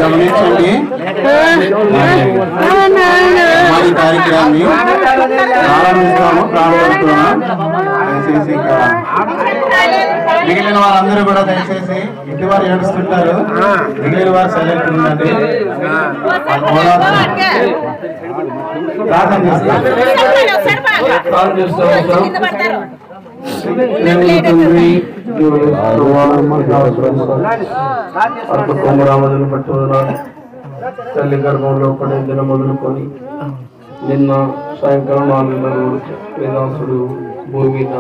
గమనించండి కార్యక్రమాన్ని ప్రారంభిస్తాము. దయచేసి మిగిలిన వారందరూ కూడా దయచేసి ఇంటి వారు ఏడుస్తుంటారు, మిగిలిన వారు సైలెంట్ ఉండండి. ప్రార్థన చేస్తాం. తల్లి గర్భంలో పడే దిన మొదలుకొని నిన్న సాయంకాలం 4:30 వేదాసుడు భూమి మీద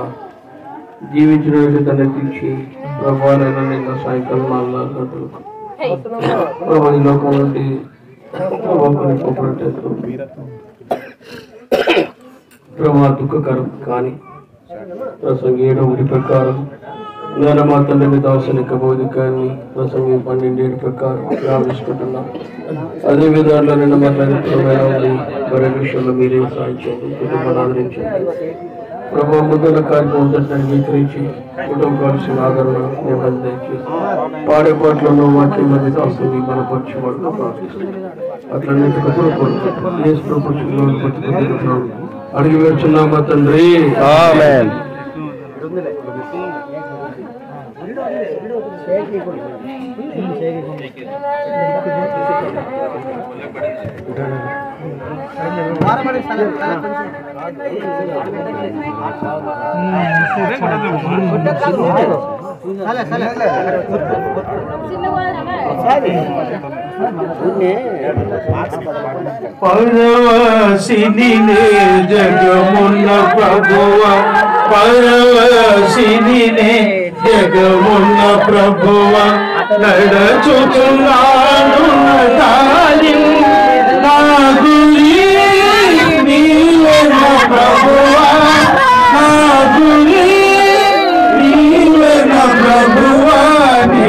జీవించిన తన తీర్చి ప్రభావైనా నిన్న సాయంకాలం 4:30 గంటలకు ప్రభావి లోకం నుండి ప్రభా దుఃఖకరం కానీ ప్రసంగి 7 ప్రకారం నేను మా తండ్రి దాసుని బోధికాన్ని ప్రసంగి 12 ప్రకారం ప్రారంభించుకుంటున్నాం. అదే విధాల్లో నిన్న మాట్లాడుతున్న మరో విషయంలో మీరే సాధించండి, కుటుంబాన్ని ఆదరించండి. ప్రభావ ముద్దుల కార్యక్రమం అంగీకరించి కుటుంబం కావాల్సిన ఆదరణ మేము దయచేసి పాడే పాటలను వాక్యం మంది దాసుని బలపరచబడుతూ ప్రార్థిస్తున్నాం. అట్లన్నిటికీ అడిగి వేస్తున్నామా తండ్రి. పరవశిని జగమున్న ప్రభువ, పరవశిని జగమున్న ప్రభువ, నడచుతున్నాను దారి నా గురి నీవే నా ప్రభువ, నా గురి నీవే నా ప్రభువ, నీ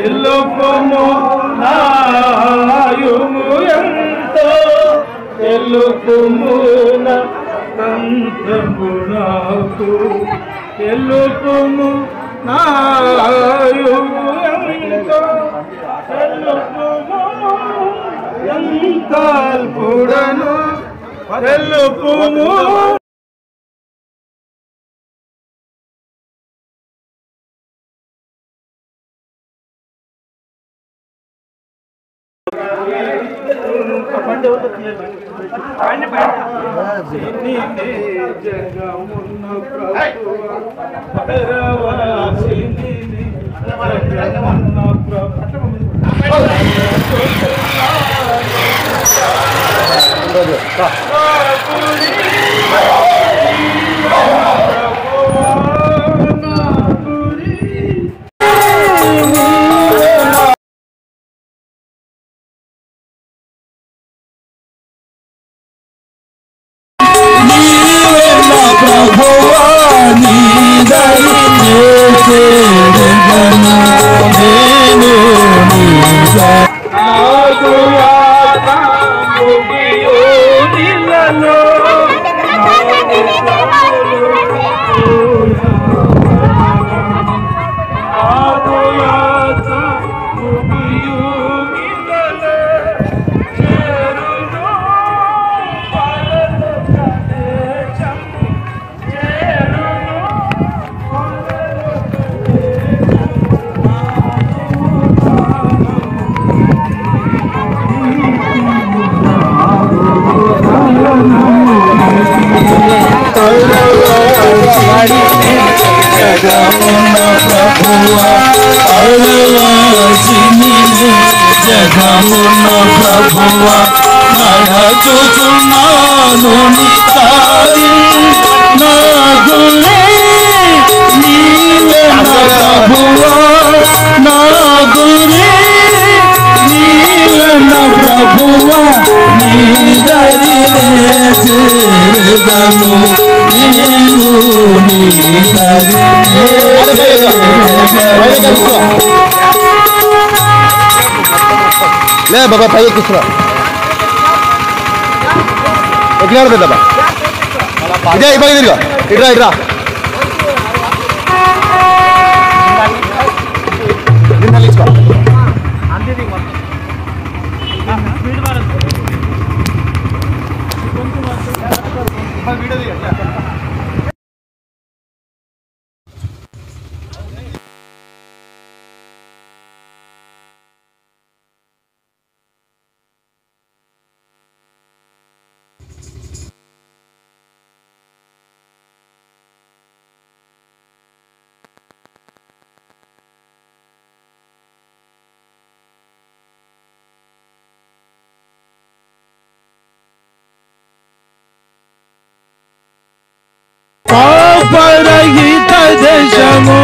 తెలుపుము నాయుము ఎంతో తెలుపుము నాంతము నాకు తెలుపుము నాయుము ఎంతో తెలుపుము కాల్పుడను తెలుపుము జగమున్న జగమున్న ప్రభువా నడచుచున్నాను నీ దారి నా గురే నీవే నా ప్రభువా నా గురే నీవే నా ప్రభువా నీ దరి చేరుదను నేను నీ దరి లే బాబా పైకి తీసుకురా ఎట్లా పెద్దబ్బా ఇదే ఇబ్బంది తిరిగా ఇట్రా ఇట్రా పాపరహిత దేశము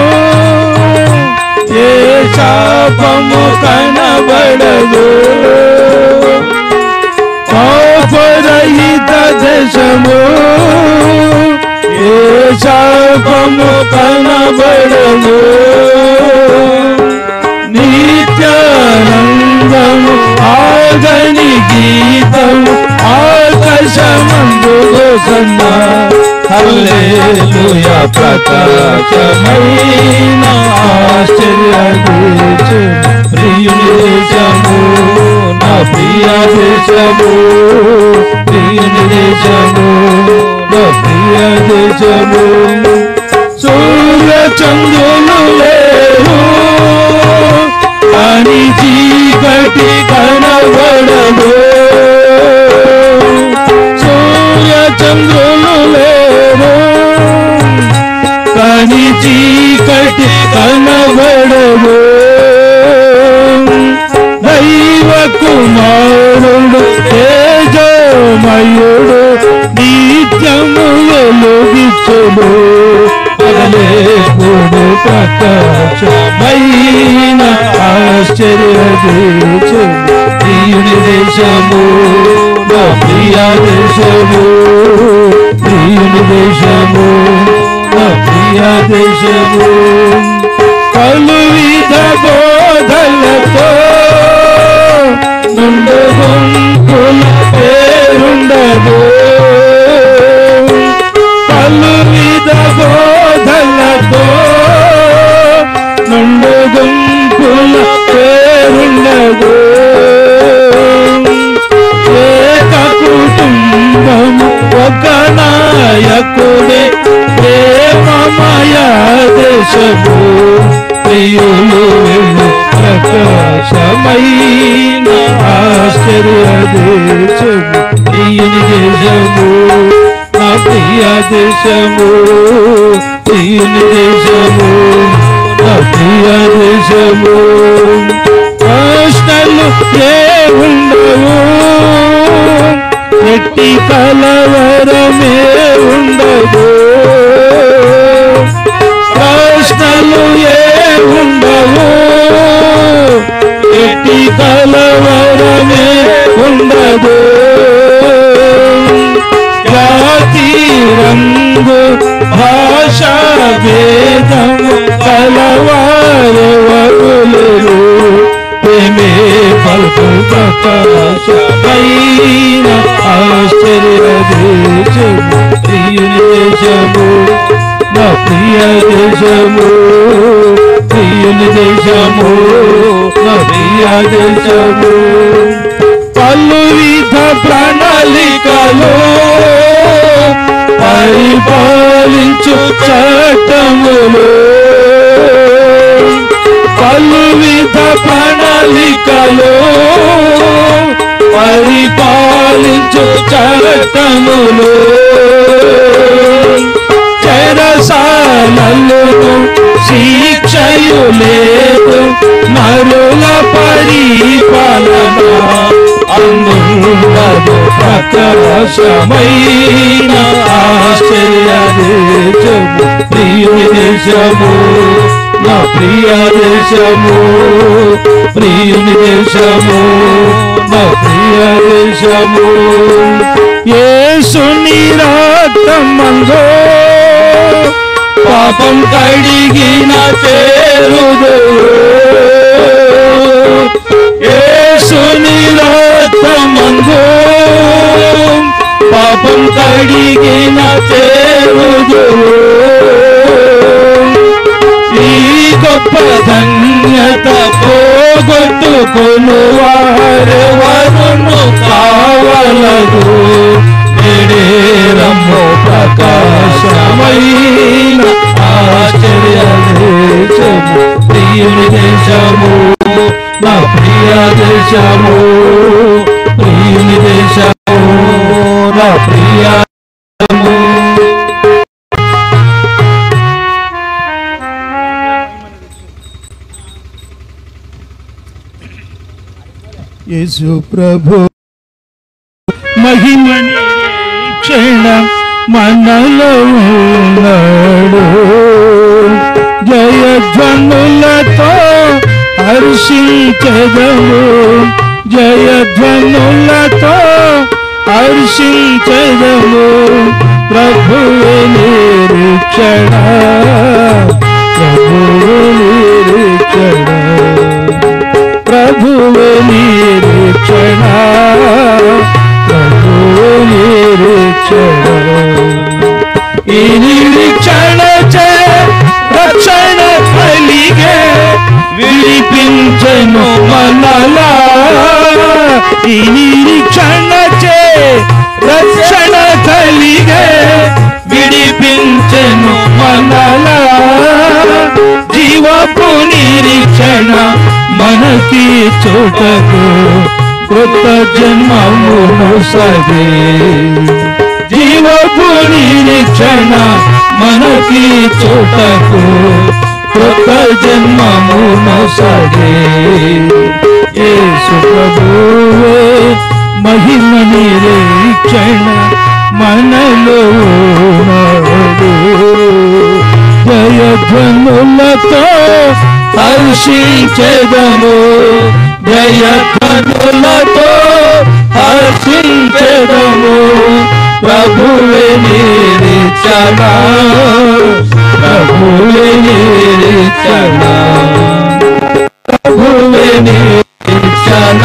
ఏ శాపము కనబడదు పాపరహిత దేశము ఏ శాపము కనబడదు నిత్యానందము ఆగని గీతము ఆకాశమందు కన్నా హల్లెలూయా ప్రకాశమైన ఆశ్చర్య దేశము ప్రియుని దేశము నా ప్రియ దేశము ప్రియుని దేశము నా ప్రియ దేశము సూర్య చంద్రులు లేరు అని చీకటి కనబడదు సూర్య చంద్రులు లేరు కానీ చీకటి కనబడదు దైవ కుమారుడు తేజోమయుడు నిత్యము వెలుగిచ్చును పగలేపుడు ప్రకాశమైన ఆశ్చర్య దేశము ప్రియుని దేశము నా ప్రియ దేశము ప్రియుని దేశము నా ప్రియ దేశము పలు విధ బోధలతో నుండు గుంపుల పేరుండదు పలు విధ బోధలతో నుండు గుంపుల పేరుండదు దేశము ప్రియులు వెళ్ళు ప్రకాశమైన ఆశ్చర్య దేశము ప్రియుని దేశము నా ప్రియ దేశము ప్రియుని దేశము నా ప్రియ దేశము ప్రశ్నలు ఏ ఉండవు ఎట్టి కలవరమే ఉండదు ప్రశ్నలు ఏ ఉండవు ఎట్టి కలవరమే ఉండదు జాతి రంగు భాషా భేదము కలవారెవరులేరు ప్రేమే పలుకు ప్రకాశమైన ఆశ్చర్య దేశము ప్రియుని దేశము నా ప్రియ దేశము ప్రియుని దేశము నా ప్రియ దేశము పలు విధ ప్రణాళికలో పరిపాలించు చట్టములు పలు విధ ప్రణాళికలో పరిపాలించు చట్టములు చెరసాలలో శిక్షయు లేదు నరుల పరిపాలన అందుండదు ప్రకాశమైన ఆశ్చర్య దేశము ప్రియుని దేశము నా ప్రియ దేశము ప్రియుని దేశము నా ప్రియ దేశము యేసుని రక్తమందు పాపం కడిగిన చేరుదు యేసుని రక్తమందు పాపం కడిగిన చేరుదు ఈ గొప్ప ధన్యత పోగొట్టుకొను వారెవరును కావలదు నేడేరము ప్రకాశమైన ఆశ్చర్య దేశము ప్రియుని దేశము నా ప్రియ దేశము ప్రియుని దేశము నా ప్రియ దేశము యేసు ప్రభు మహిమని క్షణ మనలో ఉన్నాడు జయధ్వనులతో హర్షించెదము జయధ్వనులతో హర్షించెదము ప్రభువే నిరీక్షణ ప్రభువే నిరీక్షణ ప్రభువే నిరీక్షణ ప్రభువే నిరీక్షణ ఈ నిరీక్షణ చే రక్షణ కలిగే విడిపించెను మనలా ఈ నిరీక్షణ చే రక్షణ కలిగే విడిపించెను మనలా జీవపు నిరీక్షణ మనకి చోటకు కొత్త జన్మమును సగే జీవపు నిరీక్షణ మనకి చోటకు కొత్త జన్మమును సగే యేసు ప్రభువే మహిమ నిరీక్షణ మనలో ఉన్నాడు జయధ్వనులతో హర్షించెదము జయధ్వనులతో హర్షించెదము ప్రభువే నిరీక్షణ ప్రభువే నిరీక్షణ ప్రభువే నిరీక్షణ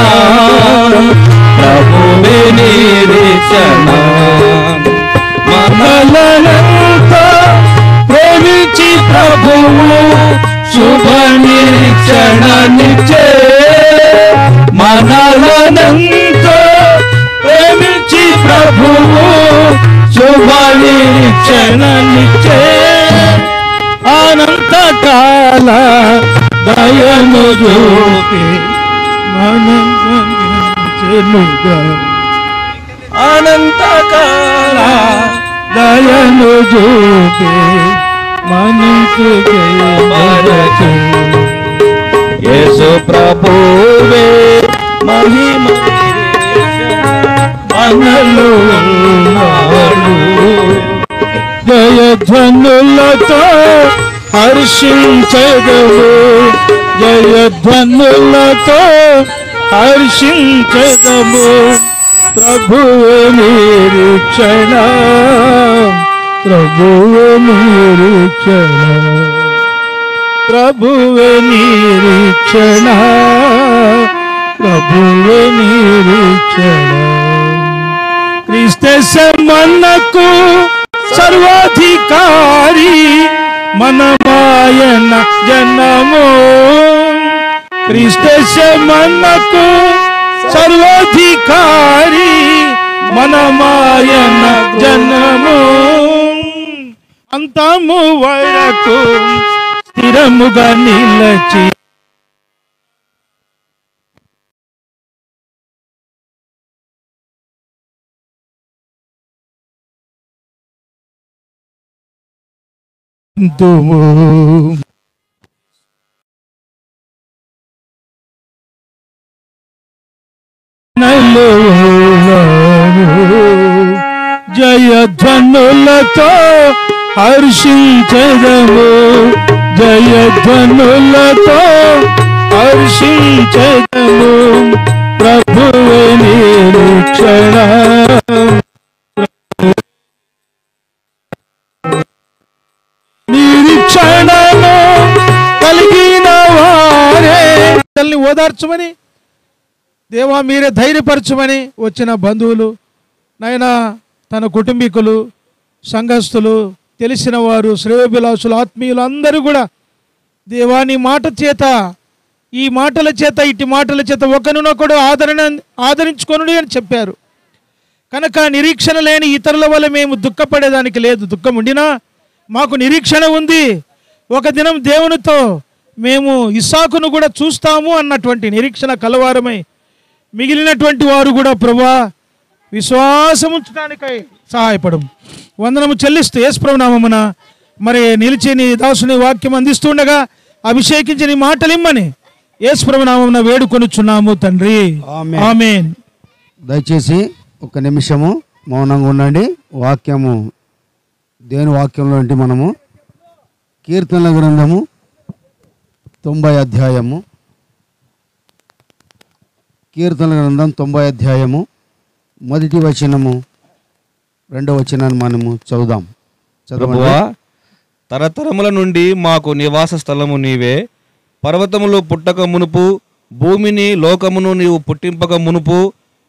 ప్రభువే నిరీక్షణ మనలనంతా ప్రేమించి ప్రభువు శుభ నిరీక్షణనిచ్చే మనలనంతా ప్రేమించి ప్రభువు శుభ నిరీక్షణనిచ్చే అనంతకాల దయను చూపి మనచెనుగా అనంతకాల దయను చూపి మనసుకే మరచు యేసు ప్రభువే మహిమ మనలో ఉన్నాడు జయధ్వనులతో హర్షించెదము జయధ్వనులతో హర్షించెదము ప్రభువే నిరీక్షణ ప్రభువే నిరీక్షణ ప్రభువే నిరీక్షణ ప్రభువే నిరీక్షణ క్రీస్తు మనకు సర్వాధికారి మనమాయన జనము క్రీస్తు మనకు సర్వాధికారి మనమాయన జనము అంతము వరకు స్థిరముగా నిలచి జయధ్వనులతో హర్షించెదము జయధ్వనులతో హర్షించెదము ప్రభువే నిరీక్షణ నిరీక్షణను కలిగిన వారే తల్లి ఓదార్చమని దేవా మీరే ధైర్యపరచమని వచ్చిన బంధువులు నాయన తన కుటుంబీకులు సంఘస్థులు తెలిసిన వారు శ్రేయోభిలాషులు ఆత్మీయులు అందరూ కూడా దేవా నీ మాట చేత ఈ మాటల చేత ఇటు మాటల చేత ఒకరినొకడు ఆదరించుకొనుడి అని చెప్పారు కనుక నిరీక్షణ లేని ఇతరుల వల్ల మేము దుఃఖపడేదానికి లేదు దుఃఖం ఉండినా మాకు నిరీక్షణ ఉంది ఒక దినం దేవునితో మేము ఇస్సాకును కూడా చూస్తాము అన్నటువంటి నిరీక్షణ కలవారమై మిగిలినటువంటి వారు కూడా ప్రభువా విశ్వాసం ఉంచడానికై సహాయపడం వందనము చెల్లిస్తూ యేసు ప్రభు నామమున మరి నిలిచి నీ దాసుని వాక్యం అందిస్తుండగా అభిషేకించి నీ మాటలు ఇమ్మని యేసు ప్రభు నామమున వేడుకొనుచున్నాము తండ్రి ఆమేన్. దయచేసి ఒక నిమిషము మౌనంగా ఉండండి. వాక్యము దేవుని వాక్యంలో అంటే మనము కీర్తనల గ్రంథము 90 అధ్యాయము కీర్తనల గ్రంథం 90 అధ్యాయము 1వ వచనము 2వ వచనాన్ని మనము చదువుదాం. ప్రభువా తరతరముల నుండి మాకు నివాస స్థలము నీవే పర్వతములు పుట్టక మునుపు భూమిని లోకమును నీవు పుట్టింపక మునుపు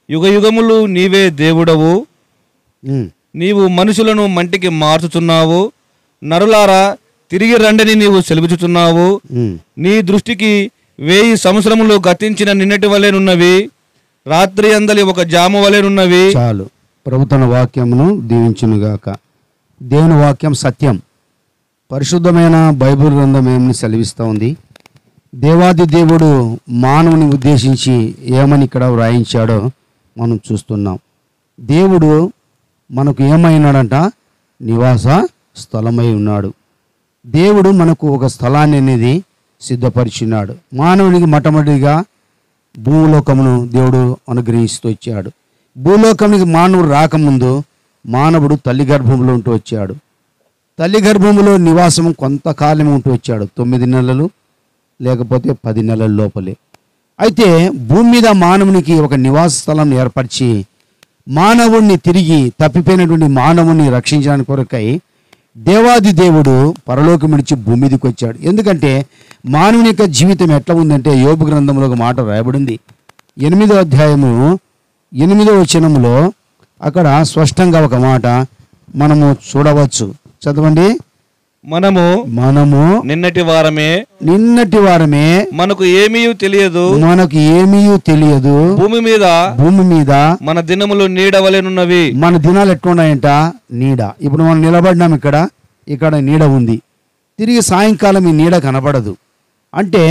యుగయుగములు నీవే దేవుడవు నీవు మనుషులను మంటికి మార్చుచున్నావు నరులారా తిరిగి రండని నీవు సెలవుచుచున్నావు నీ దృష్టికి 1000 సంవత్సరములు గతించిన నిన్నటి వలెనున్నవి రాత్రి అందలి ఒక జాము వలెనున్నవి. చాలు. ప్రభు తన వాక్యమును దీవించునుగాక. దేవుని వాక్యం సత్యం. పరిశుద్ధమైన బైబిల్ గ్రంథం ఏమని సెలవిస్తూ ఉంది. దేవాది దేవుడు మానవుని ఉద్దేశించి ఏమని ఇక్కడ వ్రాయించాడో మనం చూస్తున్నాం. దేవుడు మనకు ఏమైనాడంట? నివాస స్థలమై ఉన్నాడు. దేవుడు మనకు ఒక స్థలాన్ని అనేది సిద్ధపరిచినాడు. మానవునికి మొట్టమొదటిగా భూలోకమును దేవుడు అనుగ్రహిస్తూ వచ్చాడు. భూలోకానికి మానవుడు రాకముందు మానవుడు తల్లి గర్భంలో ఉంటూ వచ్చాడు. తల్లి గర్భంలో నివాసం కొంతకాలం ఉంటూ వచ్చాడు. 9 నెలలు లేకపోతే 10 నెలల లోపలే. అయితే భూమి మీద మానవునికి ఒక నివాస స్థలం ఏర్పరిచి మానవుణ్ణి తిరిగి తప్పిపోయినటువంటి మానవుణ్ణి రక్షించడానికి కొరకై దేవాది దేవుడు పరలోకం విడిచి భూమి మీదకి వచ్చాడు. ఎందుకంటే మానవుని యొక్క జీవితం ఎట్లా ఉందంటే యోబు గ్రంథంలో ఒక మాట రాయబడింది. 8వ అధ్యాయము 8వ వచనంలో అక్కడ స్పష్టంగా ఒక మాట మనము చూడవచ్చు. చదవండి. మనము నిన్నటి వారమే మనకు ఏమీ తెలియదు భూమి మీద మన దినములు నీడ వలెనున్నవి. మన దినాలు ఎట్లున్నాయంట? నీడ. ఇప్పుడు మనం నిలబడినాం, ఇక్కడ నీడ ఉంది. తిరిగి సాయంకాలం ఈ నీడ కనబడదు. అంటే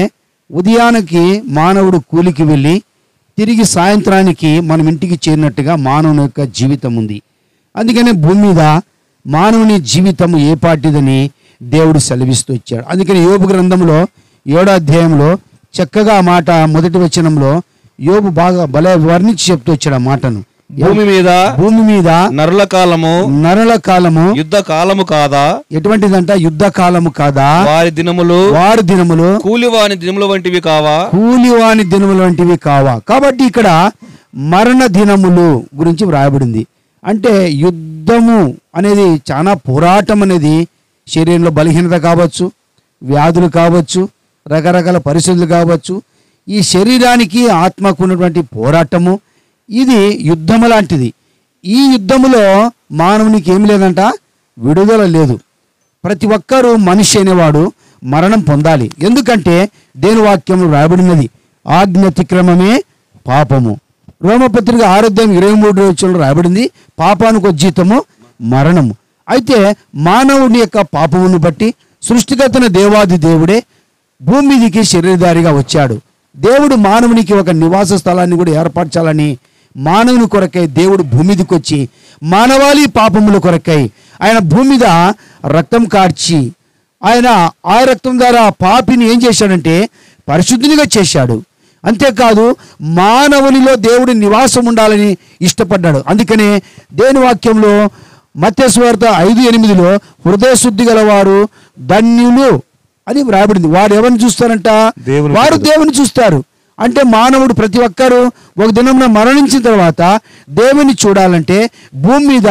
ఉదయానికి మానవుడు కూలికి వెళ్ళి తిరిగి సాయంత్రానికి మనం ఇంటికి చేరినట్టుగా మానవుని యొక్క జీవితం ఉంది. అందుకనే భూమి మీద మానవుని జీవితం ఏ పాటిదని దేవుడు సెలవిస్తూ ఇచ్చాడు. అందుకని యోబు గ్రంథంలో 7వ అధ్యాయంలో చక్కగా ఆ మాట మొదటి వచనంలో యోబు బాగా భలే వర్ణించి చెప్తూ వచ్చాడు ఆ మాటను. భూమి మీద నరుల కాలము యుద్ధ కాలము కాదా? ఎటువంటిదంట? యుద్ధ కాలము కాదా? వారి దినములు కూలివాని దినముల వంటివి కావా? కాబట్టి ఇక్కడ మరణ దినములు గురించి వ్రాయబడింది. అంటే యుద్ధము అనేది చాలా పోరాటం అనేది శరీరంలో బలహీనత కావచ్చు, వ్యాధులు కావచ్చు, రకరకాల పరిస్థితులు కావచ్చు, ఈ శరీరానికి ఆత్మకు ఉన్నటువంటి పోరాటము ఇది యుద్ధము లాంటిది. ఈ యుద్ధములో మానవునికి ఏం లేదంట, విడుదల లేదు. ప్రతి ఒక్కరూ మనిషి అనేవాడు మరణం పొందాలి. ఎందుకంటే దేవుని వాక్యంలో రాయబడినది ఆజ్ఞాతిక్రమమే పాపము. రోమపత్రిక 6:23 రాయబడింది పాపానికి జీతము మరణము. అయితే మానవుని యొక్క పాపమును బట్టి సృష్టికర్తన దేవాది దేవుడే భూమి మీదికి శరీరధారిగా వచ్చాడు. దేవుడు మానవునికి ఒక నివాస స్థలాన్ని కూడా ఏర్పరచాలని మానవుని కొరకై దేవుడు భూమి మీదకి వచ్చి మానవాళి పాపముల కొరకై ఆయన భూమి మీద రక్తం కార్చి ఆయన ఆ రక్తం ద్వారా పాపిని ఏం చేశాడంటే పరిశుద్ధినిగా చేశాడు. అంతేకాదు మానవునిలో దేవుడి నివాసం ఉండాలని ఇష్టపడ్డాడు. అందుకనే దేవుని వాక్యంలో మత్తయి సువార్త 5:8 హృదయ శుద్ధి గలవారు ధన్యులు అని వ్రాయబడింది. వారు ఎవరిని చూస్తారంట? వారు దేవుని చూస్తారు. అంటే మానవుడు ప్రతి ఒక్కరూ ఒక దినంలో మరణించిన తర్వాత దేవుని చూడాలంటే భూమి మీద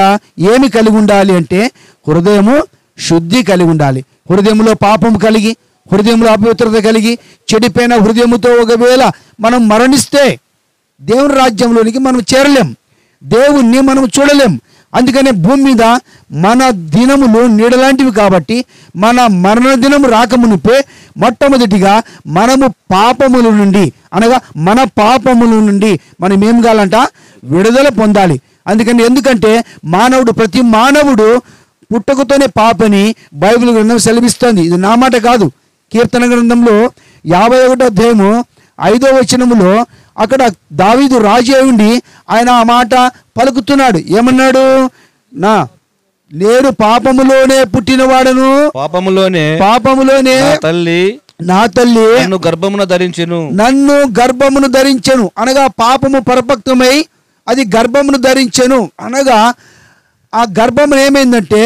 ఏమి కలిగి ఉండాలి అంటే హృదయము శుద్ధి కలిగి ఉండాలి. హృదయంలో పాపం కలిగి, హృదయంలో అపవిత్రత కలిగి, చెడిపోయిన హృదయముతో ఒకవేళ మనం మరణిస్తే దేవుని రాజ్యంలోనికి మనం చేరలేం, దేవుణ్ణి మనం చూడలేం. అందుకనే భూమి మీద మన దినములు నీడలాంటివి కాబట్టి మన మరణ దినము రాకమునిపే మొట్టమొదటిగా మనము పాపముల నుండి అనగా మన పాపముల నుండి మనం ఏం కావాలంట? విడుదల పొందాలి. ఎందుకంటే ప్రతి మానవుడు పుట్టుకతోనే పాపని బైబిల్ గ్రంథం సెలవిస్తుంది. ఇది నా మాట కాదు. కీర్తన గ్రంథంలో 51వ అధ్యాయము 5వ వచనములో అక్కడ దావీదు రాజు అయి ఉండి ఆయన ఆ మాట పలుకుతున్నాడు. ఏమన్నాడు? నేను పాపములోనే పుట్టినవాడను, పాపములోనే నా తల్లి నన్ను గర్భమును ధరించెను అనగా పాపము పరిపక్వమై అది గర్భమును ధరించెను అనగా ఆ గర్భం ఏమైందంటే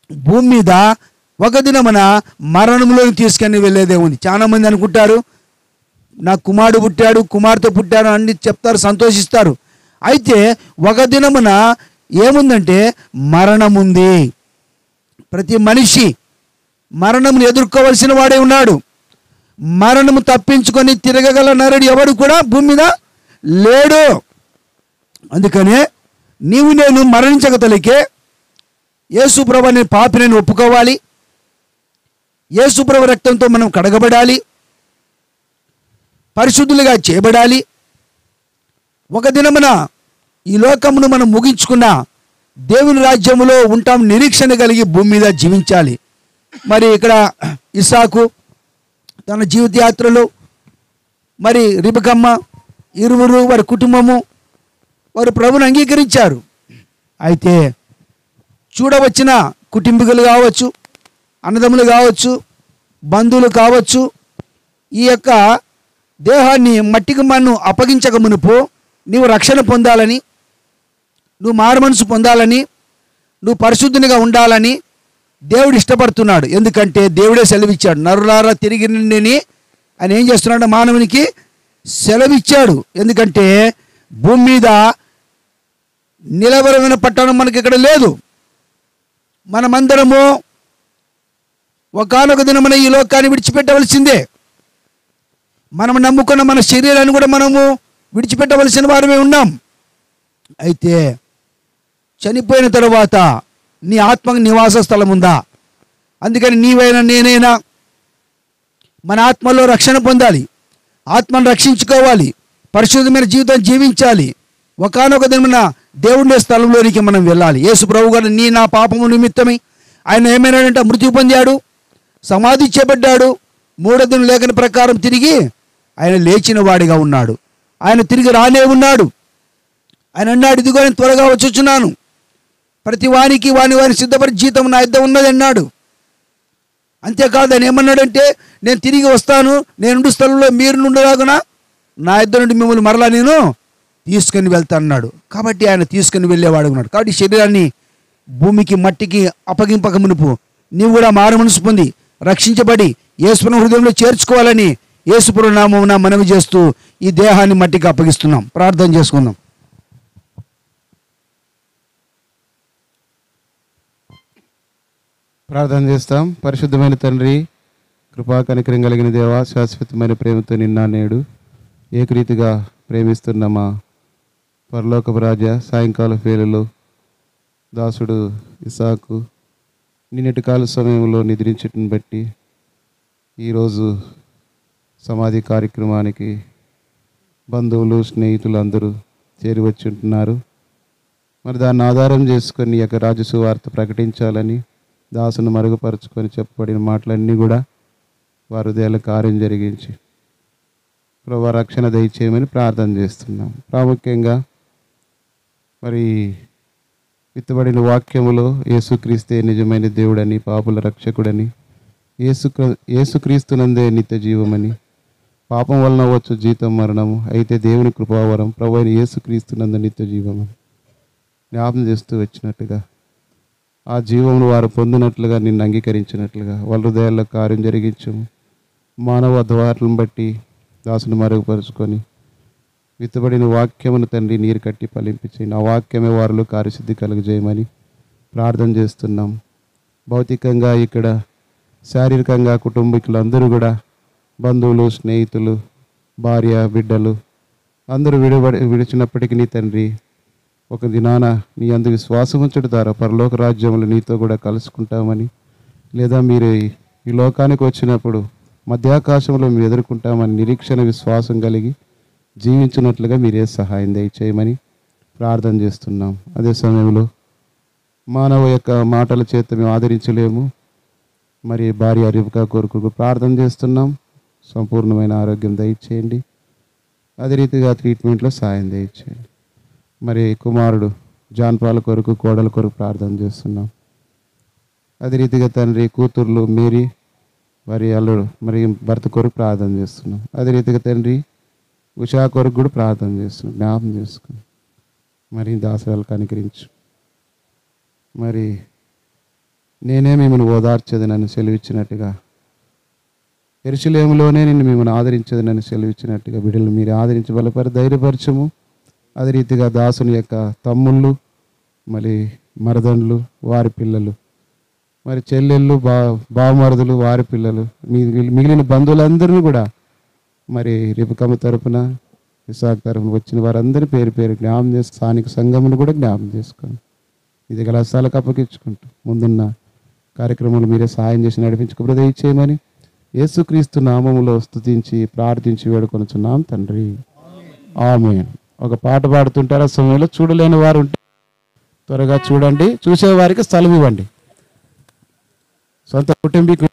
భూమి మీద ఒక దినమున మరణంలోకి తీసుకొని వెళ్ళేదే ఉంది. చాలా మంది అనుకుంటారు నా కుమారుడు పుట్టాడు, కుమార్తె పుట్టాడు అని చెప్తారు, సంతోషిస్తారు. అయితే ఒక దినమున ఏముందంటే మరణం ఉంది. ప్రతి మనిషి మరణమును ఎదుర్కోవలసిన వాడే ఉన్నాడు. మరణము తప్పించుకొని తిరగగల నరుడు ఎవడు కూడా భూమి మీద లేడు. అందుకనే నీవు నేను మరణించక తలికే యేసుప్రభు అనే పాపిని ఒప్పుకోవాలి. యేసుప్రభు రక్తంతో మనం కడగబడాలి, పరిశుద్ధులుగా చేయబడాలి. ఒక దినమున ఈ లోకమును మనం ముగించుకున్న దేవుని రాజ్యములో ఉంటాం నిరీక్షణ కలిగి భూమి మీద జీవించాలి. మరి ఇక్కడ ఇస్సాకు తన జీవిత యాత్రలో మరి రిబకమ్మ ఇరువురు వారి కుటుంబము వారు ప్రభుని అంగీకరించారు. అయితే చూడవచ్చిన కుటుంబీకులు కావచ్చు, అన్నదమ్ములు కావచ్చు, బంధువులు కావచ్చు, ఈ యొక్క దేహాన్ని మట్టికి మన్ను అప్పగించక మునుపు నీవు రక్షణ పొందాలని, నువ్వు మారుమనసు పొందాలని, నువ్వు పరిశుద్ధునిగా ఉండాలని దేవుడు ఇష్టపడుతున్నాడు. ఎందుకంటే దేవుడే సెలవిచ్చాడు. నరులారా తిరిగి నిండిని ఆయన ఏం చేస్తున్నాడు? మానవునికి సెలవిచ్చాడు. ఎందుకంటే భూమి మీద నిలవరమైన పట్టణం మనకి ఇక్కడ లేదు. మనమందరము ఒకానొక దినమున ఈ లోకాన్ని విడిచిపెట్టవలసిందే. మనం నమ్ముకున్న మన శరీరాన్ని కూడా మనము విడిచిపెట్టవలసిన వారమే ఉన్నాం. అయితే చనిపోయిన తరువాత నీ ఆత్మకు నివాస స్థలం ఉందా? అందుకని నీవైనా నేనైనా మన ఆత్మలో రక్షణ పొందాలి, ఆత్మను రక్షించుకోవాలి, పరిశుద్ధమైన జీవితం జీవించాలి. ఒకానొక దినమున దేవుడి స్థలంలోనికి మనం వెళ్ళాలి. యేసు ప్రభు గారు నా పాపము నిమిత్తమై ఆయన ఏమైనాడంటే మృత్యు పొందాడు, సమాధి చేయబడ్డాడు. మూడో దినం లేఖన ప్రకారం తిరిగి ఆయన లేచిన వాడిగా ఉన్నాడు. ఆయన తిరిగి రానే ఉన్నాడు. ఆయన అన్నాడు, ఇదిగో నేను త్వరగా వచ్చుచున్నాను, ప్రతి వానికి వాని సిద్ధపరి జీతం నా యుద్ధ ఉన్నది అన్నాడు. అంతేకాదు ఆయన ఏమన్నాడంటే, నేను తిరిగి వస్తాను, నేను స్థలంలో మీరు నుండిలాగున నా యుద్ధ నుండి మిమ్మల్ని మరలా నేను తీసుకొని వెళ్తాను అన్నాడు. కాబట్టి ఆయన తీసుకొని వెళ్ళేవాడు ఉన్నాడు. కాబట్టి శరీరాన్ని భూమికి మట్టికి అప్పగింపక మునుపు నీవు కూడా మారు మనసు పొంది రక్షించబడి యేసుప్రభు హృదయంలో చేర్చుకోవాలని యేసుప్రభు నామమున మనవి చేస్తూ ఈ దేహాన్ని మట్టికి అప్పగిస్తున్నాం. ప్రార్థన చేసుకుందాం. ప్రార్థన చేస్తాం. పరిశుద్ధమైన తండ్రి, కృపా కనికరం కలిగిన దేవ, శాశ్వతమైన ప్రేమతో నిన్న నేడు ఏకరీతిగా ప్రేమిస్తున్న మా పరలోకపు రాజా, సాయంకాల వేళలో దాసుడు ఇసాకు నిన్నటి కాల సమయంలో నిద్రించటం బట్టి ఈరోజు సమాధి కార్యక్రమానికి బంధువులు స్నేహితులు అందరూ చేరి వచ్చి ఉంటున్నారు. మరి దాన్ని ఆధారం చేసుకొని ఈ యొక్క రాజసువార్త ప్రకటించాలని దాసును మరుగుపరుచుకొని చెప్పబడిన మాటలన్నీ కూడా వారి హృదయాల కార్యం జరిగించి ప్రభు రక్షణ దయచేయమని ప్రార్థన చేస్తున్నాం. ప్రాముఖ్యంగా మరి విత్తబడిన వాక్యములో యేసుక్రీస్తే నిజమైన దేవుడని, పాపుల రక్షకుడని, యేసుక్రీస్తునందే నిత్య జీవమని, పాపం వలన వచ్చు జీతం మరణము, అయితే దేవుని కృపావరం ప్రభు అయిన యేసుక్రీస్తునందు నిత్య జీవమని జ్ఞాపం చేస్తూ వచ్చినట్టుగా ఆ జీవమును వారు పొందినట్లుగా నిన్ను అంగీకరించినట్లుగా వాళ్ళ హృదయాల్లో కార్యం జరిగించము. మానవ అధ్వాట్లను బట్టి దాసును మరుగుపరుచుకొని విత్తబడిన వాక్యమును తండ్రి నీరు కట్టి ఫలింపించండి. ఆ వాక్యమే వారిలో కార్యసిద్ధి కలుగజేయమని ప్రార్థన చేస్తున్నాం. భౌతికంగా ఇక్కడ శారీరకంగా కుటుంబీకులందరూ కూడా బంధువులు, స్నేహితులు, భార్య, బిడ్డలు అందరూ విడిచినప్పటికీ నీ తండ్రి ఒక దినాన నీ అందు విశ్వాసం ఉంచడం ద్వారా పరలోక రాజ్యంలో నీతో కూడా కలుసుకుంటామని, లేదా మీరు ఈ లోకానికి వచ్చినప్పుడు మధ్యాకాశంలో మీరు ఎదుర్కొంటామని నిరీక్షణ విశ్వాసం కలిగి జీవించినట్లుగా మీరే సహాయం దయచేయమని ప్రార్థన చేస్తున్నాం. అదే సమయంలో మానవ యొక్క మాటల చేత మేము ఆదరించలేము. మరి భార్య రిబకా కొరకు ప్రార్థన చేస్తున్నాం. సంపూర్ణమైన ఆరోగ్యం దయచేయండి. అదే రీతిగా ట్రీట్మెంట్లో సాయం దయచేయండి. మరి కుమారుడు జాన్పాల కొరకు, కోడల కొరకు ప్రార్థన చేస్తున్నాం. అదే రీతిగా తండ్రి కూతుర్లు మేరీ వారి అల్లుడు మరి భర్త కొరకు ప్రార్థన చేస్తున్నాం. అదే రీతిగా తండ్రి ఉషా కొరకు కూడా ప్రార్థన చేస్తున్నాం. జ్ఞాపం చేసుకుని మరి దాసరాలు కనికరించు. మరి నేనే మిమ్మల్ని ఓదార్చేదనని సెలవిచ్చినట్టుగా, యెరూషలేములోనే నిన్ను మిమ్మల్ని ఆదరించేదనని సెలవిచ్చినట్టుగా బిడ్డలు మీరు ఆదరించి బలపరి ధైర్యపరచము. అదే రీతిగా దాసుని యొక్క తమ్ముళ్ళు, మరి మరదండ్లు, వారి పిల్లలు, మరి చెల్లెళ్ళు, బావమరుదులు, వారి పిల్లలు, మిగిలిన బంధువులందరినీ కూడా మరి రిబకమ్మ తరపున, ఇసాక్ తరపున వచ్చిన వారందరి పేరు పేరు జ్ఞాపం చేసి స్థానిక సంఘమును కూడా జ్ఞాపం చేసుకోండి. ఇది గల స్థలకు అప్పగించుకుంటూ ముందున్న కార్యక్రమాలు మీరే సహాయం చేసి నడిపించుకు దయచేయమని యేసుక్రీస్తు నామములో స్తుతించి ప్రార్థించి వేడుకొనుచున్నాం తండ్రి. ఆమేన్. ఒక పాట పాడుతుంటారు. ఆ సమయంలో చూడలేని వారు ఉంటే త్వరగా చూడండి. చూసేవారికి స్థలం ఇవ్వండి. సొంత కుటుంబీకు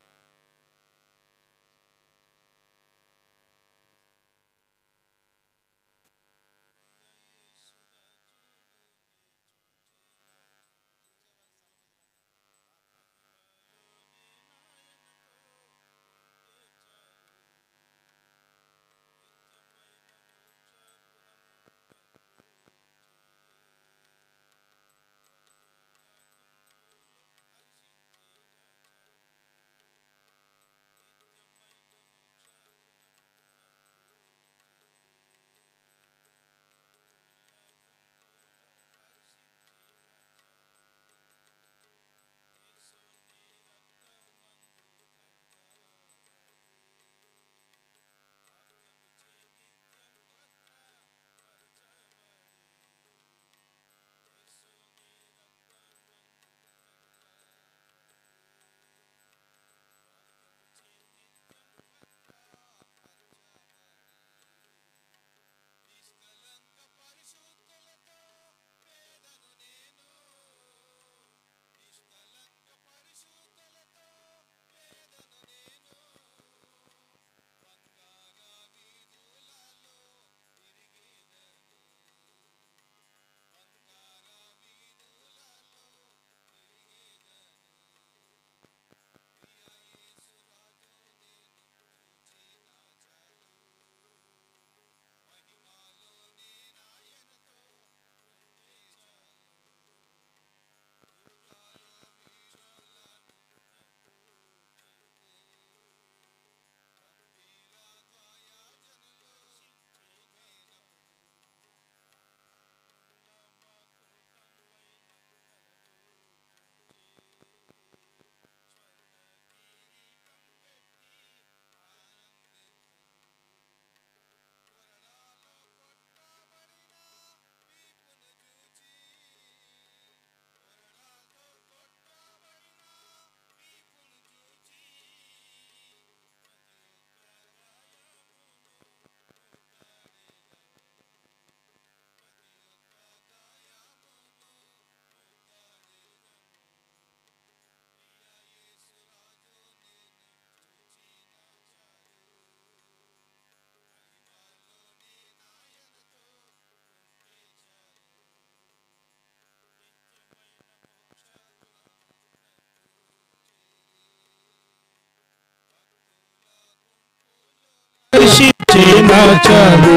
హర్షించిన చాలు.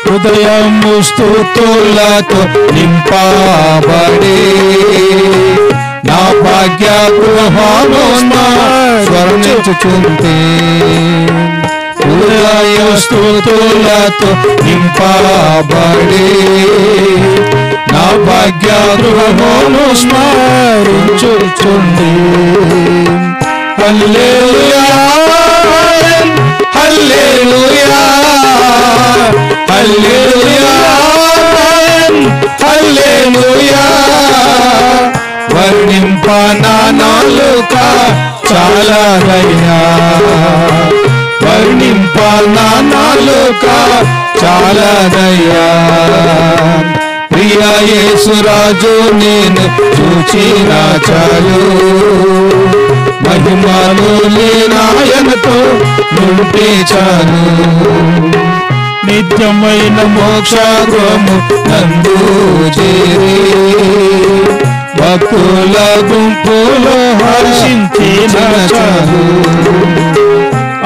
హృదయము స్తుతులతో నింపబడి నా భాగ్య గృహము స్వర్ణించుచుంటే. హృదయ స్తుతులతో నింపబడి నా భాగ్య గృహమును స్మరించుచుండి. హల్లెలూయా హల్లెలూయా హల్లెలూయా హల్లెలూయా. వర్ణింపనా నాలుక చాలదయ్యా, వర్ణింపనా నాలుక చాలదయ్యా. ప్రియ యేసురాజు నేను చూచిన చాలు, మహిమలు నాయనతో నుంటే చాలు. నిత్యమైన మోక్షము నందు చేరి భక్తుల గుంపులో హర్షించిన చాలు.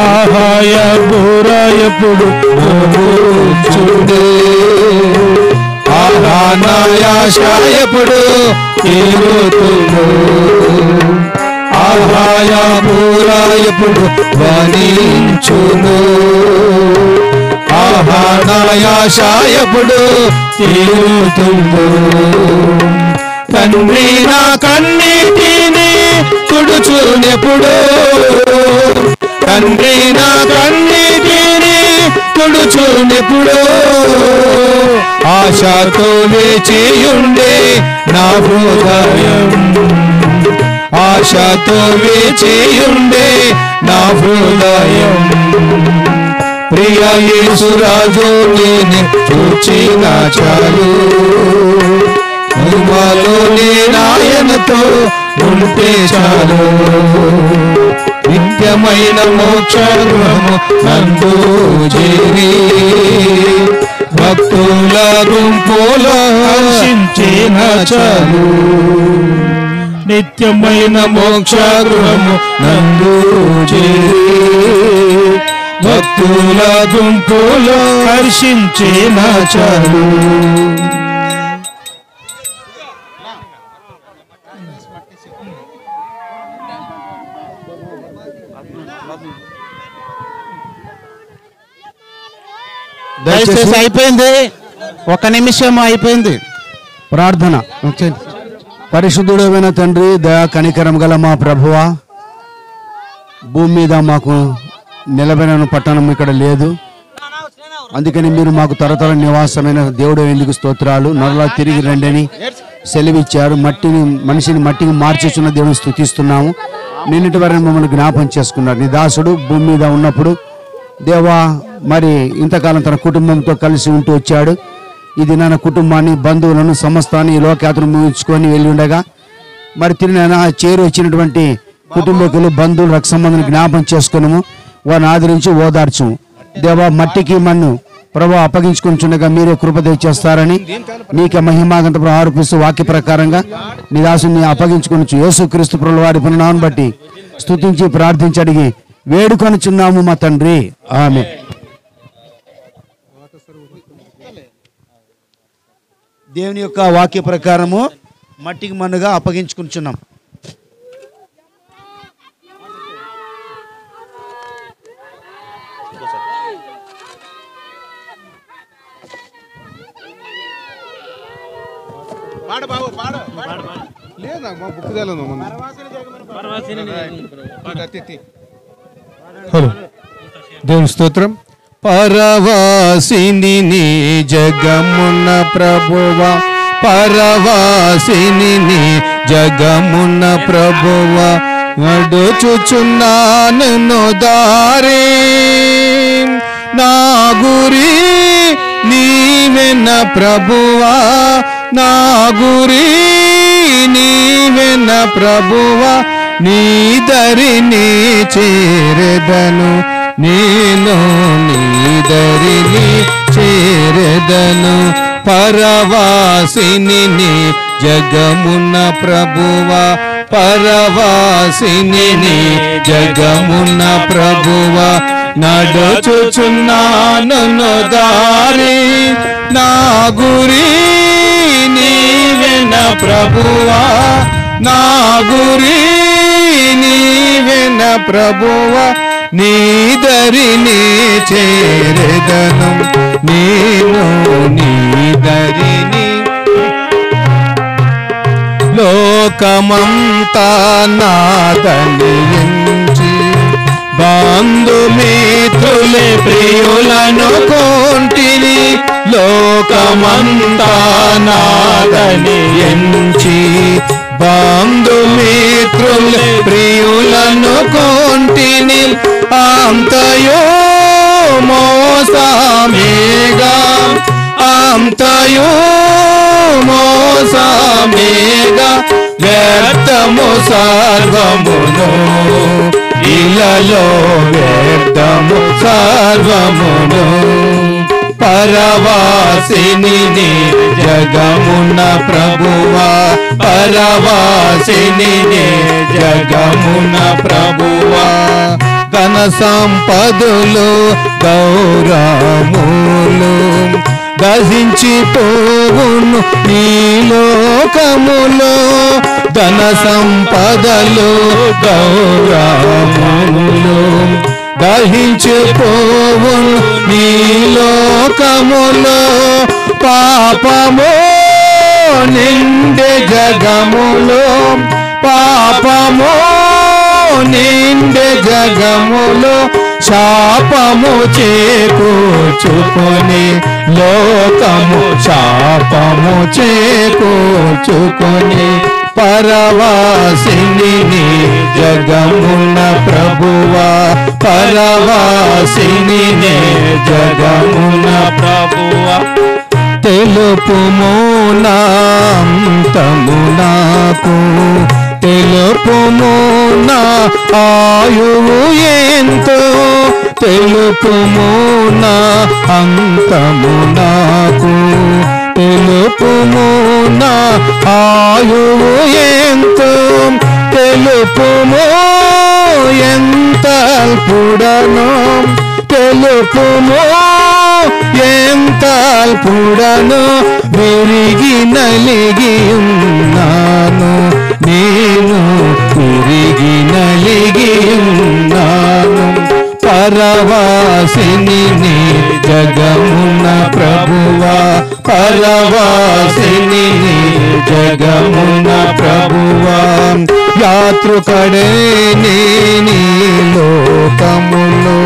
ఆహాయ బూరాయపుడు చూడే, ఆహానాయాశయపుడు తీరుతుందో. ఆహాయ బూరాయపుడు ధ్వనించును, ఆహానాయాశయపుడు తీరుతుందో. తండ్రి నా కన్నీటిని తుడుచునెప్పుడు, తండ్రి నా కన్నీటిని తుడుచునెప్పుడు. ఆశతో వేచియుండే నా హృదయం, ఆశతో వేచియుండే నా హృదయం. ప్రియ యేసురాజు నేను చూచిన చాలు, మహిమలో నాయనతో ఉంటే చాలు. నిత్యమైన మోక్షము నందు చేరి భక్తుల గుంపులో హర్షించిన చాలు. నిత్యమైన మోక్షము నందు చేరి భక్తుల గుంపులో హర్షించిన చాలు. దయచేసి అయిపోయింది, ఒక నిమిషం అయిపోయింది. ప్రార్థన. పరిశుద్ధుడైన తండ్రి, దయా కనికరం గల మా ప్రభువా, భూమి మీద మాకు నిలబడిన పట్టణం ఇక్కడ లేదు, అందుకని మీరు మాకు తరతర నివాసమైన దేవుడు ఎందుకు స్తోత్రాలు. నరలా తిరిగి రండని సెలవిచ్చారు. మనిషిని మట్టికి మార్చేస్తున్న దేవుని స్తుతిస్తున్నాము. నిన్నటి వరకు మమ్మల్ని జ్ఞాపం చేసుకున్నారు. నీ దాసుడు భూమి మీద ఉన్నప్పుడు దేవా మరి ఇంతకాలం తన కుటుంబంతో కలిసి ఉంటూ వచ్చాడు. ఇది నా కుటుంబాన్ని, బంధువులను, సమస్తాన్ని ఈ లోకయాత్ర ముగించుకొని వెళ్ళి ఉండగా మరి తిరిగి చేరు వచ్చినటువంటి కుటుంబీకులు, బంధువులు, రక్త సంబంధాన్ని జ్ఞాపం చేసుకున్నాము. వారిని ఆదరించి ఓదార్చు దేవా. మట్టికి మన్ను ప్రభు అప్పగించుకుంటుండగా మీరే కృప తెచ్చేస్తారని నీకే మహిమాగంత ఆరోపిస్తూ వాక్య ప్రకారంగా నీ దాసుని అప్పగించుకొని యేసుక్రీస్తు ప్రభుల వారి పునాన్ని బట్టి స్తుతించి ప్రార్థించి అడిగి వేడుకొనుచున్నాము మా తండ్రి, ఆమేన్. దేవుని యొక్క వాక్య ప్రకారము మట్టికి మన్నుగా అప్పగించుకుంటున్నాం. దేవుని స్తోత్రం. పరవాసిని నీ జగమున ప్రభువా, పరవాసిని నీ జగమున ప్రభువా, నడుచుచున్నాను దారి నా గురి నీవెన ప్రభువా, నా గురి నీవెన ప్రభువా, నీ దరిని చేరెదను నేను, నీ దరిని చేరెదను. పరవాసిని నీ జగమున ప్రభువా, పరవాసిని నీ జగమున ప్రభువా, నడుచుచున్నాను దారి నా గురి నీవెన ప్రభువా నా గురి నీవెన ప్రభువా నీ దరిని చేరెదను నేను నీ దరిని లోకమంతా నాదని ఎంచి బంధుమిత్రులే ప్రియులను కొంటిని లోకమంతా నాదని ఎంచి బంధుమిత్రులే ప్రియులను కొంటిని అంతయో మోసమేగా అంతయో మోసమేగా వ్యర్థము సర్వమును ఇలలో వ్యర్థము సర్వమును పరవాసిని జగమున ప్రభువా పరవాసిని జగమున ప్రభువా ధన సంపదలు గౌరవములు గజించిపోవును నీ లోకములో ధన సంపదలు గౌరవములు గహించిపోవును నీ లోకములో పాపము నిండే జగములో పాపము నిండే జగములో శాపము చేకూర్చుకొని లోకము శాపము చేకూర్చుకొని పరవాసిని జగమున ప్రభువా పరవాసిని జగమున ప్రభువా తెలుపుము నాంతము నాకు తెలుపుము నా ఆయువు ఎంతో తెలుపుము నా అంతము నాకు తెలుపుము నా ఆయువు ఎంతో తెలుపుము ఎంత అల్పుడనో తెలుపుము ఎంత అల్పుడనో విరిగి నలిగి ఉన్నాను నేను విరిగి నలిగి ఉన్నాను పరవాసిని జగమున ప్రభువా పరవాసిని జగమున ప్రభువా యాత్రుకడే నీ లోకములో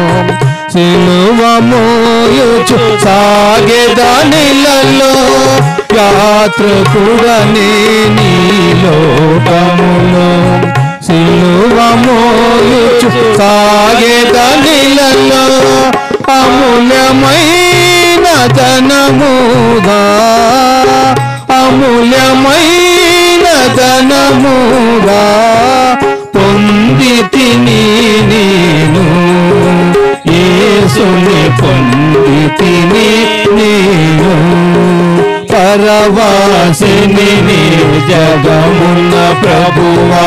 సిలువ మోయుచు సాగెదనిలలో యాత్రకుడనే నీ లోకములో సిలువ మోయుచు సాగెదనిలలో అమూల్యమైన ధనముగా అమూల్యమైన ధనముగా పొందితిని నేను యేసుని పొందితిని నేను పరవాసిని జగమున ప్రభువా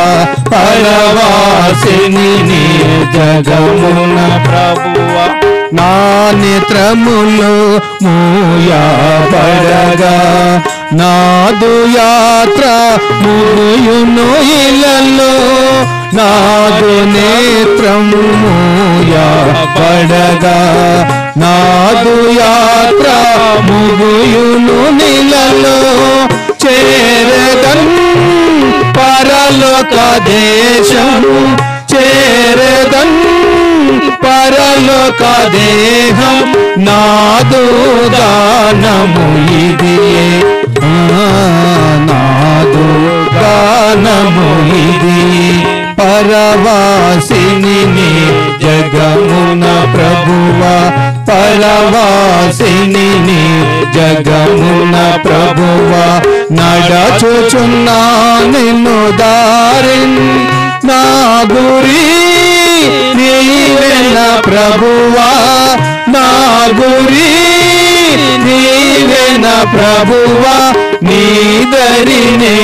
పరవాసిని జగమున ప్రభువా నా నేత్రములు మూయబడగా నాదు యాత్ర ముగుయును ఇలలో నాదు నేత్రము మూయబడగా నాదు యాత్ర ముగుయును నిలలో చేరదన్ పరలోక దేశము చేరదన్ పరలోక దేహం నాదు గానము ఇదియే నాదు గానము ఇది పరవాసిని జగమున ప్రభువా పరవాసిని జగమున ప్రభువా నడచుచున్నా నిన్ను దారిన్ నా గురి నీవెన ప్రభువా నా గురి నీవెన ప్రభువా నీ దరినే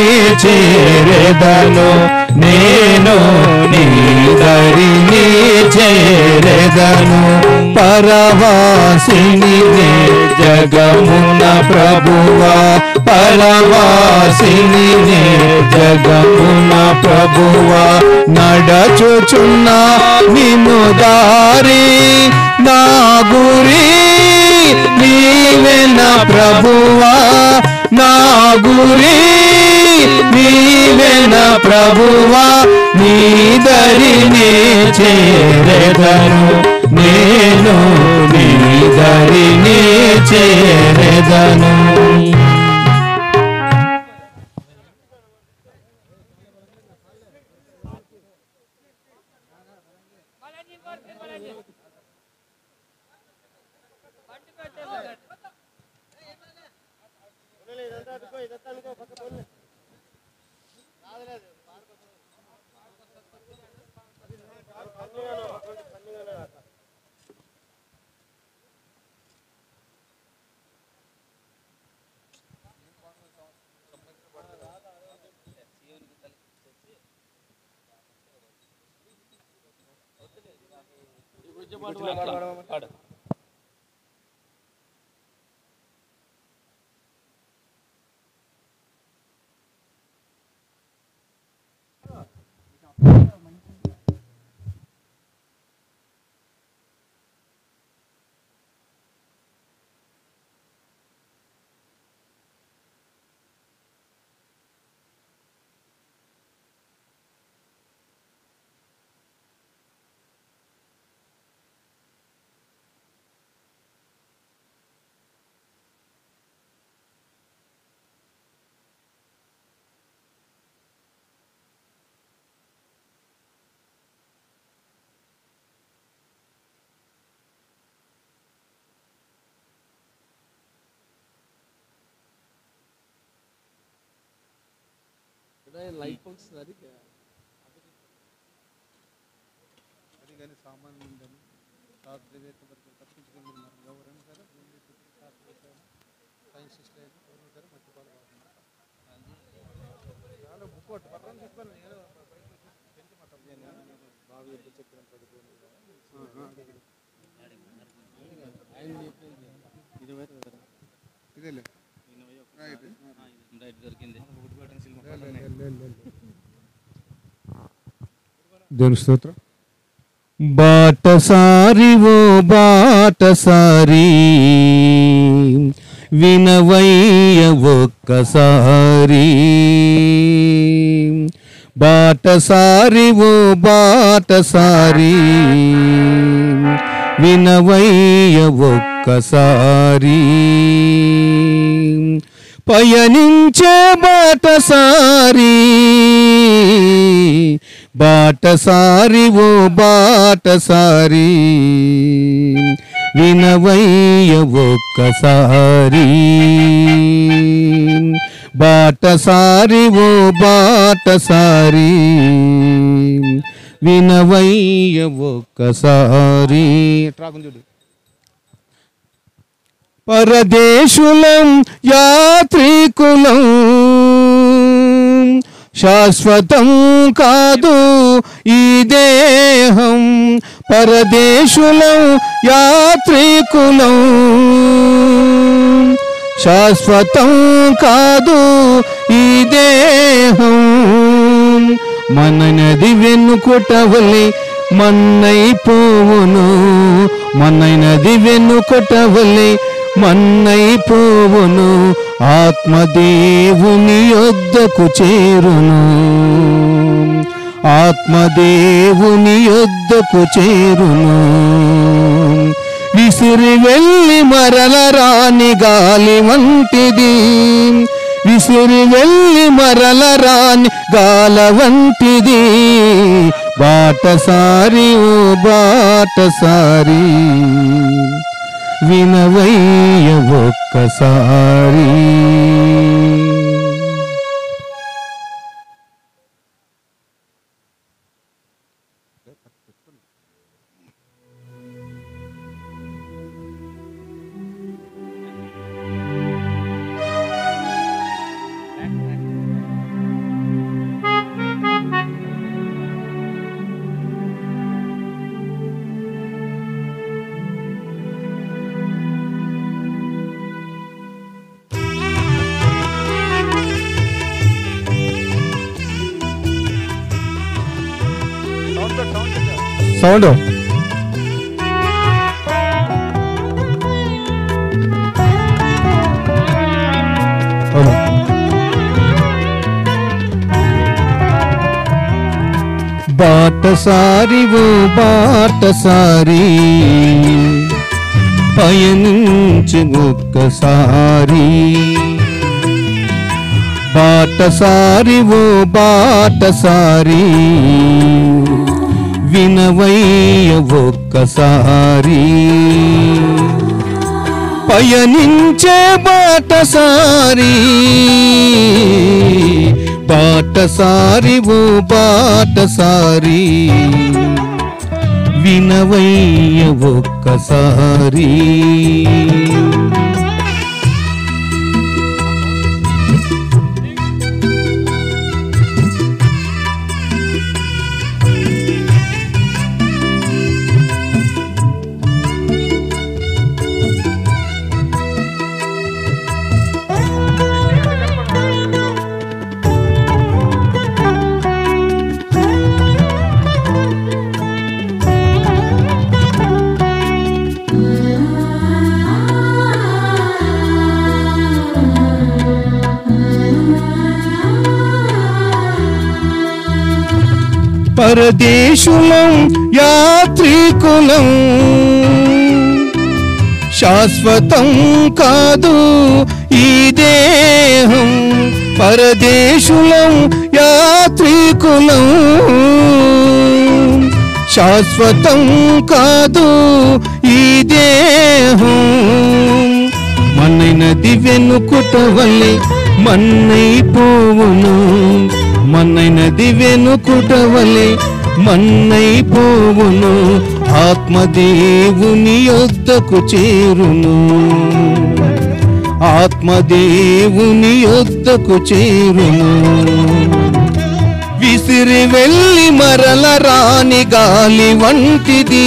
చేరెదను నేను నీ దరిని చేరెదను. పరవాసిని జగమున ప్రభువా, పరవాసిని జగమున ప్రభువా, నడచుచున్న నిన్ను దారి నా గురి నీవెన ప్రభువా, నా గురి నీవెన ప్రభువా, నీ దరిని చేరెదను. నేను నీ దరిని చేరెదను. దేవుని స్తోత్రం. బాటసారి ఓ బాటసారి వినవయ్య ఒక్కసారి, బాటసారి ఓ బాటసారి వినవయ్య ఒక్కసారి, పయనించే బాటసారి, బాటసారి ఓ బాటసారి వినవయ్య ఒక్కసారి, బాటసారి ఓ బాటసారి వినవయ్య ఒక్కసారి. పరదేశులం యాత్రికులం శాశ్వతం కాదు ఈ దేహం, పరదేశులం యాత్రికులం శాశ్వతం కాదు ఈ దేహం, మననది వెన్నుకొటవలే మన్నైపోవును, మననది వెన్నుకొటవలే మన్నైపోవును, ఆత్మదేవుని యొద్దకు చేరును, ఆత్మదేవుని యొద్దకు చేరును, విసిరి వెళ్ళి మరల రాని గాలి వంటిది, విసిరి వెళ్ళి మరల రాని గాల వంటిది, బాటసారి ఓ బాటసారి వినవయ్య ఒక్కసారి. సౌండ్ బాటసారి ఓ బాటసారి పయనించి ఒక్కసారి బాటసారి ఓ బాటసారి వినవయ్య ఒక్కసారి పయనించే బాటసారి బాటసారి ఓ బాటసారి వినవయ్య ఒక్కసారి పరదేశులం యాత్రికులం శాశ్వతం కాదు ఈ దేహం పరదేశులం యాత్రికులం శాశ్వతం కాదు ఈ దేహం మన్నైనది వెనుకుట వల్లే మన్నైపోవును మన్నైనది వెనుకుట వలె మన్నైపోవును ఆత్మదేవుని యొద్దకు చేరును ఆత్మదేవుని యొద్దకు చేరును విసిరి వెళ్ళి మరల రాని గాలి వంటిది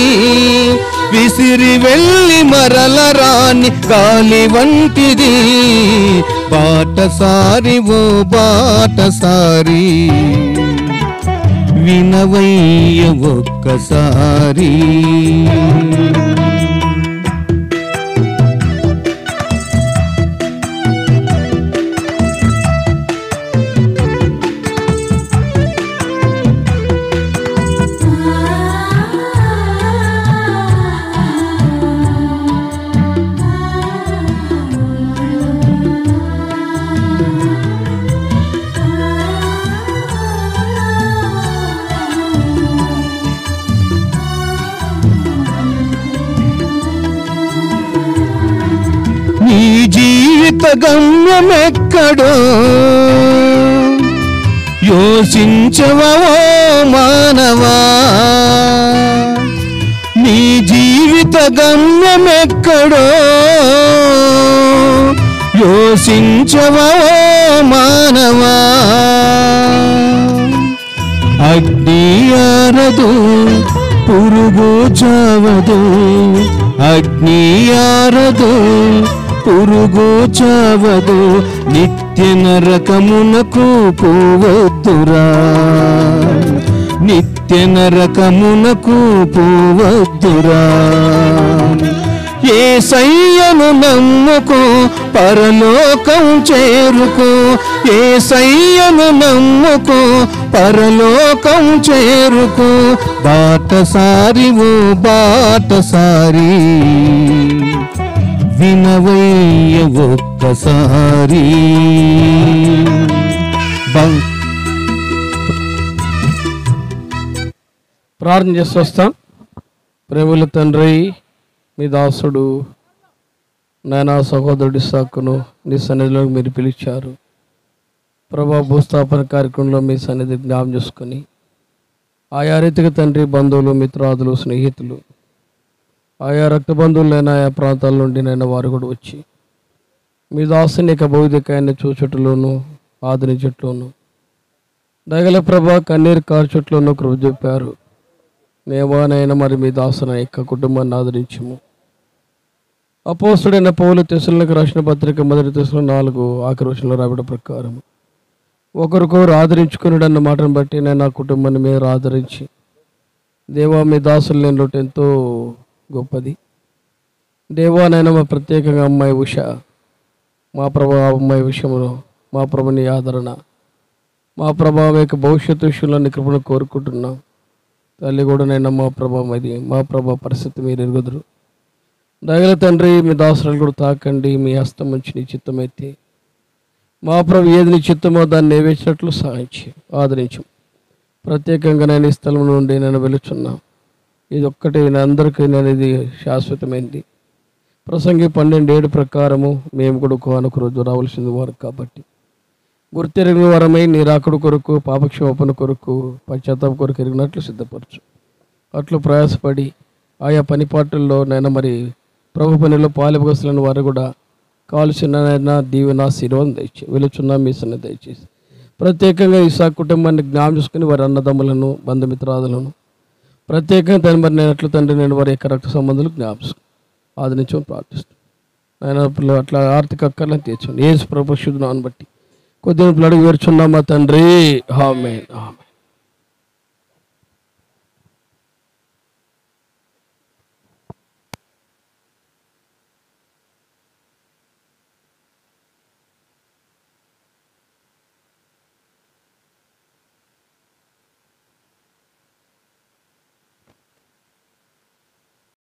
విసిరి వెళ్ళి మరల రాని గాలి వంటిది బాటసారి ఓ బాటసారి వినవయ్య ఒక్కసారి నీ జీవిత గమ్యమెక్కడో యోచించవో మానవా నీ జీవిత గమ్యమెక్కడో యోచించవో మానవా అగ్ని ఆరదు పురుగు చావదు అగ్ని ఆరదు పురుగు చావదు నిత్య నరకమునకు పోవద్దురా నిత్య నరకమునకు పోవద్దురా యేసయ్యను నమ్ముకో పరలోకం చేరుకో యేసయ్యను నమ్ముకో పరలోకం చేరుకో బాటసారి ఓ బాటసారి వినవయ్య ఒక్కసారి ప్రార్థన చేసి వస్తాం. ప్రేమల తండ్రి, మీ దాసుడు నాయనా సహోదరుడి సాకును నీ సన్నిధిలోకి మీరు పిలిచారు ప్రభా. భూస్థాపన కార్యక్రమంలో మీ సన్నిధి జ్ఞాపం చేసుకొని ఆయా రీతిగా తండ్రి బంధువులు మిత్రాదులు స్నేహితులు ఆయా రక్త బంధువులైనా ఆయా ప్రాంతాల నుండి నైనా వారు కూడా వచ్చి మీ దాసుని యొక్క భౌతికాన్ని చూచుటలోను ఆదరించట్లోను దగల ప్రభా కన్నీరు కార్చుట్లోనూ కృప చెప్పారు. మేవానైనా మరి మీ దాసుని యొక్క కుటుంబాన్ని ఆదరించము. అపోస్తుడైన పౌలు తెస్సలోనికీయులకు రాసిన పత్రిక 1 Thessalonians 4 ఆఖరి వచనంలో రాబడిన ప్రకారం ఒకరికొకరు ఆదరించుకున్నాడన్న మాటను బట్టి నేను నా కుటుంబాన్ని మీరు ఆదరించి దేవా మీ దాసులు నేను ఎంతో గొప్పది. దేవా నైనా మా ప్రత్యేకంగా అమ్మాయి ఉష, మా ప్రభా అమ్మాయి విషయంలో మా ప్రభుని ఆదరణ, మా ప్రభావం యొక్క భవిష్యత్తు విషయంలో కృపను కోరుకుంటున్నాం. తల్లి కూడా నైనా మా ప్రభావం అది మా ప్రభా పరిస్థితి మీరు ఎరుగుదురు. దయగల తండ్రి మీ దాసులు కూడా తాకండి, మీ హస్తం నుంచి నీ చిత్తమైతే మా ప్రభు ఏది నీ చిత్తమో దాన్ని నెరవేర్చినట్లు సహాయించి ఆదరించు. ప్రత్యేకంగా నేను ఈ స్థలం నుండి నేను వెలుచున్నా. ఇది ఒక్కటే అందరికీ నేను ఇది శాశ్వతమైంది. ప్రసంగి 12:7 ప్రకారము మేము కూడా ఒక రోజు రావాల్సింది వారు కాబట్టి గుర్తెరిగిన వారమై నీ రాకడ కొరకు పాపక్షమాపణ కొరకు పశ్చాత్తాప కొరకు ఎరిగినట్లు సిద్ధపరచు. అట్లు ప్రయాసపడి ఆయా పనిపాట్లలో నేను మరి ప్రభు పనిలో పాలుపగస్తులను వారు కూడా కావాల్సిన దీవెన శిరోని దయచేసి వెలుచున్నా మీ సన్ని దయచేసి ప్రత్యేకంగా ఇసాకు కుటుంబాన్ని జ్ఞాపకం చేసుకుని వారి అన్నదమ్ములను బంధుమిత్రాదులను ప్రత్యేకంగా తను మరి నేను అట్లా తండ్రి నేను వారి యొక్క రక్త సంబంధాలు జ్ఞాపకం ఆదరించమని ప్రార్థిస్తాను. ఆయన పిల్లలు అట్లా ఆర్థిక అక్కర్లను తీర్చండి. యేసు ప్రభు శుద్ధనాన్ని బట్టి కొద్దిగా అడుగు వేర్చున్నామా తండ్రి. ఆమేన్ ఆమేన్.